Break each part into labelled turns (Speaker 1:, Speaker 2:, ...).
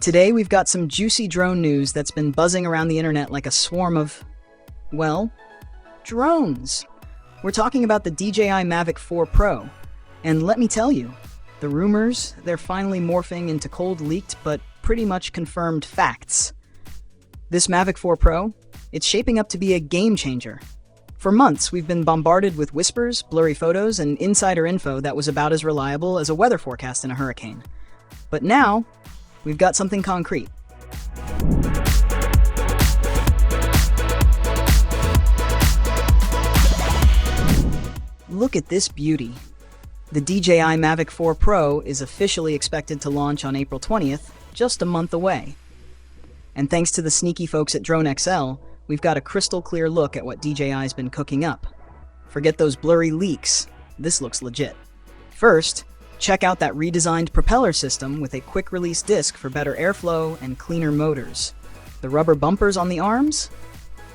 Speaker 1: Today we've got some juicy drone news that's been buzzing around the internet like a swarm of, well, drones. We're talking about the DJI Mavic 4 Pro. And let me tell you, the rumors, they're finally morphing into cold leaked but pretty much confirmed facts. This Mavic 4 Pro, it's shaping up to be a game changer. For months, we've been bombarded with whispers, blurry photos, and insider info that was about as reliable as a weather forecast in a hurricane. But now, we've got something concrete. Look at this beauty. The DJI Mavic 4 Pro is officially expected to launch on April 20th, just a month away. And thanks to the sneaky folks at Drone XL, we've got a crystal clear look at what DJI's been cooking up. Forget those blurry leaks. This looks legit. First, check out that redesigned propeller system with a quick-release disc for better airflow and cleaner motors. The rubber bumpers on the arms?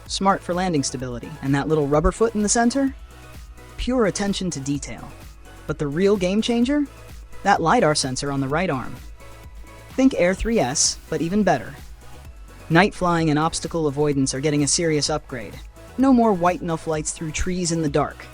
Speaker 1: Smart for landing stability. And that little rubber foot in the center? Pure attention to detail. But the real game changer? That LiDAR sensor on the right arm. Think Air 3S, but even better. Night flying and obstacle avoidance are getting a serious upgrade. No more white enough lights through trees in the dark.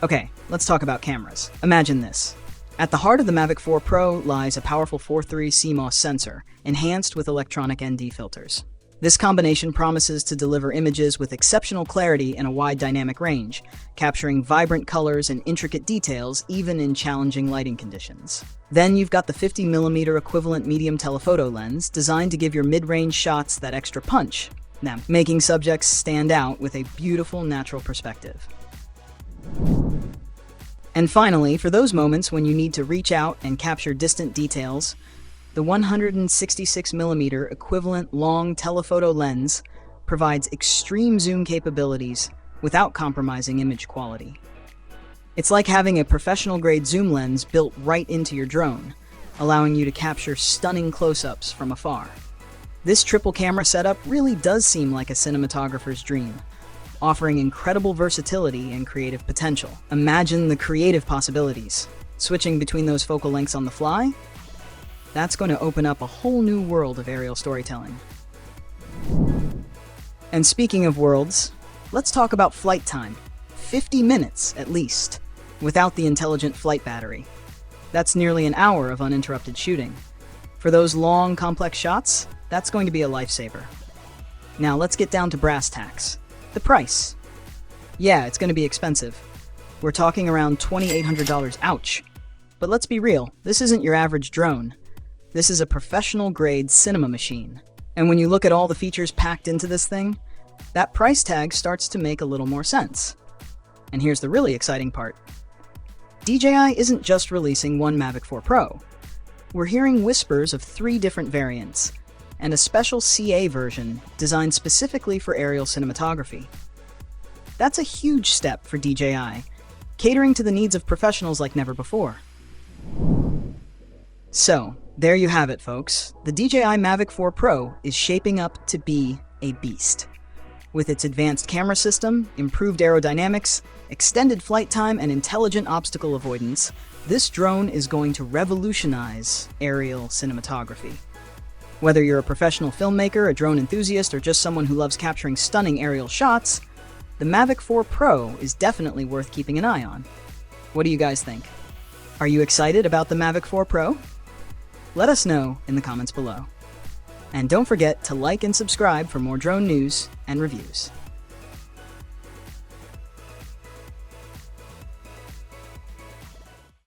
Speaker 1: Okay, let's talk about cameras. Imagine this. At the heart of the Mavic 4 Pro lies a powerful 4.3 CMOS sensor, enhanced with electronic ND filters. This combination promises to deliver images with exceptional clarity and a wide dynamic range, capturing vibrant colors and intricate details even in challenging lighting conditions. Then you've got the 50mm equivalent medium telephoto lens, designed to give your mid-range shots that extra punch, now making subjects stand out with a beautiful natural perspective. And finally, for those moments when you need to reach out and capture distant details, the 166mm equivalent long telephoto lens provides extreme zoom capabilities without compromising image quality. It's like having a professional-grade zoom lens built right into your drone, allowing you to capture stunning close-ups from afar. This triple camera setup really does seem like a cinematographer's dream, offering incredible versatility and creative potential. Imagine the creative possibilities. Switching between those focal lengths on the fly? That's going to open up a whole new world of aerial storytelling. And speaking of worlds, let's talk about flight time. 50 minutes, at least, without the intelligent flight battery. That's nearly an hour of uninterrupted shooting. For those long, complex shots, that's going to be a lifesaver. Now let's get down to brass tacks. The price. Yeah, it's going to be expensive. We're talking around $2,800, ouch. But let's be real, this isn't your average drone. This is a professional-grade cinema machine. And when you look at all the features packed into this thing, that price tag starts to make a little more sense. And here's the really exciting part. DJI isn't just releasing one Mavic 4 Pro. We're hearing whispers of 3 different variants, and a special CA version designed specifically for aerial cinematography. That's a huge step for DJI, catering to the needs of professionals like never before. So, there you have it, folks. The DJI Mavic 4 Pro is shaping up to be a beast. With its advanced camera system, improved aerodynamics, extended flight time, and intelligent obstacle avoidance, this drone is going to revolutionize aerial cinematography. Whether you're a professional filmmaker, a drone enthusiast, or just someone who loves capturing stunning aerial shots, the Mavic 4 Pro is definitely worth keeping an eye on. What do you guys think? Are you excited about the Mavic 4 Pro? Let us know in the comments below. And don't forget to like and subscribe for more drone news and reviews.